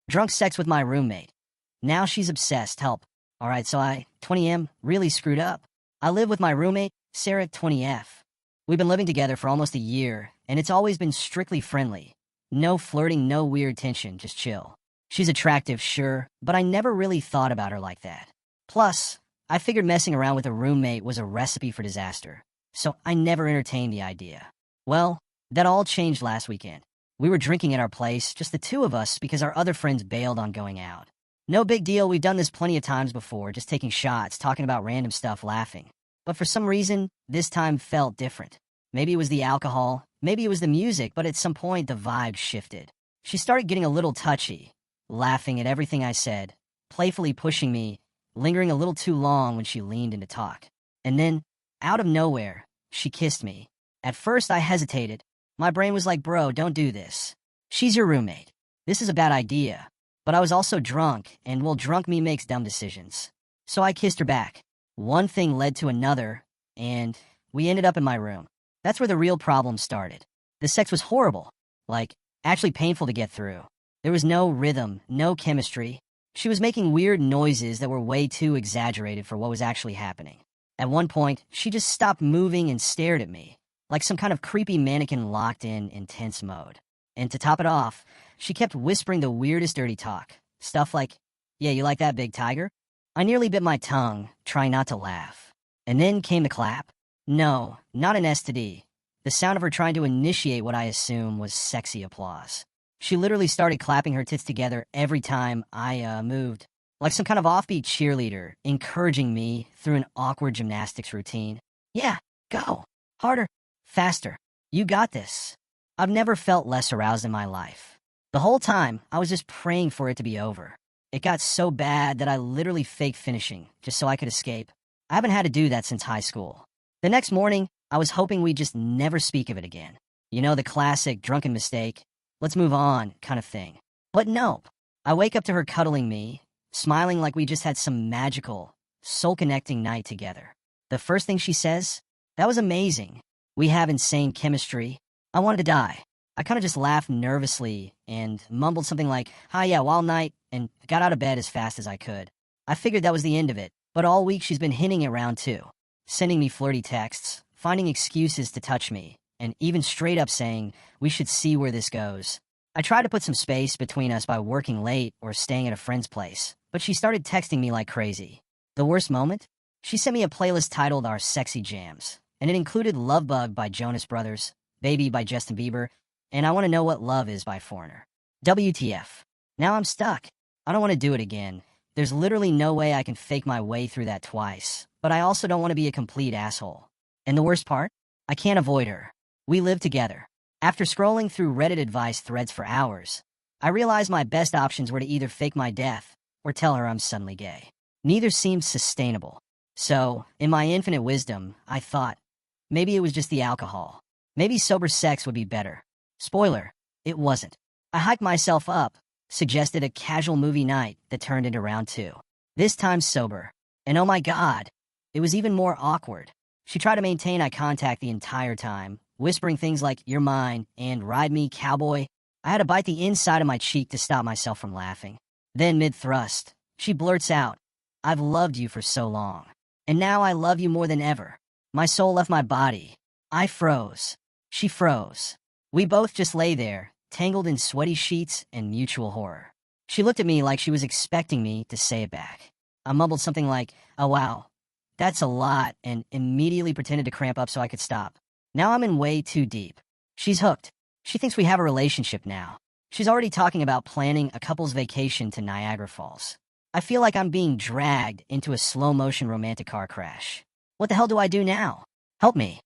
Drunk sex with my roommate. Now she's obsessed. Help. Alright, so I, 20M, really screwed up. I live with my roommate, Sarah, 20F. We've been living together for almost a year, and it's always been strictly friendly. No flirting, no weird tension, just chill. She's attractive, sure, but I never really thought about her like that. Plus, I figured messing around with a roommate was a recipe for disaster, so I never entertained the idea. Well, that all changed last weekend. We were drinking at our place, just the two of us, because our other friends bailed on going out. No big deal, we've done this plenty of times before, just taking shots, talking about random stuff, laughing. But for some reason, this time felt different. Maybe it was the alcohol, maybe it was the music, but at some point the vibe shifted. She started getting a little touchy, laughing at everything I said, playfully pushing me, lingering a little too long when she leaned in to talk. And then, out of nowhere, she kissed me. At first I hesitated. My brain was like, bro, don't do this. She's your roommate. This is a bad idea. But I was also drunk, and well, drunk me makes dumb decisions. So I kissed her back. One thing led to another, and we ended up in my room. That's where the real problem started. The sex was horrible. Like, actually painful to get through. There was no rhythm, no chemistry. She was making weird noises that were way too exaggerated for what was actually happening. At one point, she just stopped moving and stared at me, like some kind of creepy mannequin locked in intense mode. And to top it off, she kept whispering the weirdest dirty talk. Stuff like, yeah, you like that, big tiger? I nearly bit my tongue, trying not to laugh. And then came the clap. No, not an STD. The sound of her trying to initiate what I assume was sexy applause. She literally started clapping her tits together every time I moved, like some kind of offbeat cheerleader, encouraging me through an awkward gymnastics routine. Yeah, go. Harder. Faster. You got this. I've never felt less aroused in my life. The whole time, I was just praying for it to be over. It got so bad that I literally faked finishing, just so I could escape. I haven't had to do that since high school. The next morning, I was hoping we'd just never speak of it again. You know, the classic drunken mistake, let's move on kind of thing. But nope. I wake up to her cuddling me, smiling like we just had some magical, soul-connecting night together. The first thing she says, that was amazing. We have insane chemistry. I wanted to die. I kind of just laughed nervously and mumbled something like, hi, yeah, wild night, and got out of bed as fast as I could. I figured that was the end of it, but all week she's been hinting it around too, sending me flirty texts, finding excuses to touch me, and even straight up saying, we should see where this goes. I tried to put some space between us by working late or staying at a friend's place, but she started texting me like crazy. The worst moment? She sent me a playlist titled Our Sexy Jams, and it included Love Bug by Jonas Brothers, Baby by Justin Bieber, and I Want to Know What Love Is by Foreigner. WTF. Now I'm stuck. I don't want to do it again. There's literally no way I can fake my way through that twice, but I also don't want to be a complete asshole. And the worst part? I can't avoid her. We live together. After scrolling through Reddit advice threads for hours, I realized my best options were to either fake my death or tell her I'm suddenly gay. Neither seemed sustainable. So, in my infinite wisdom, I thought, maybe it was just the alcohol. Maybe sober sex would be better. Spoiler, it wasn't. I hyped myself up, suggested a casual movie night that turned into round 2. This time sober. And oh my god, it was even more awkward. She tried to maintain eye contact the entire time, whispering things like, you're mine, and ride me, cowboy. I had to bite the inside of my cheek to stop myself from laughing. Then mid-thrust, she blurts out, I've loved you for so long. And now I love you more than ever. My soul left my body. I froze. She froze. We both just lay there, tangled in sweaty sheets and mutual horror. She looked at me like she was expecting me to say it back. I mumbled something like, oh wow, that's a lot, and immediately pretended to cramp up so I could stop. Now I'm in way too deep. She's hooked. She thinks we have a relationship now. She's already talking about planning a couple's vacation to Niagara Falls. I feel like I'm being dragged into a slow-motion romantic car crash. What the hell do I do now? Help me.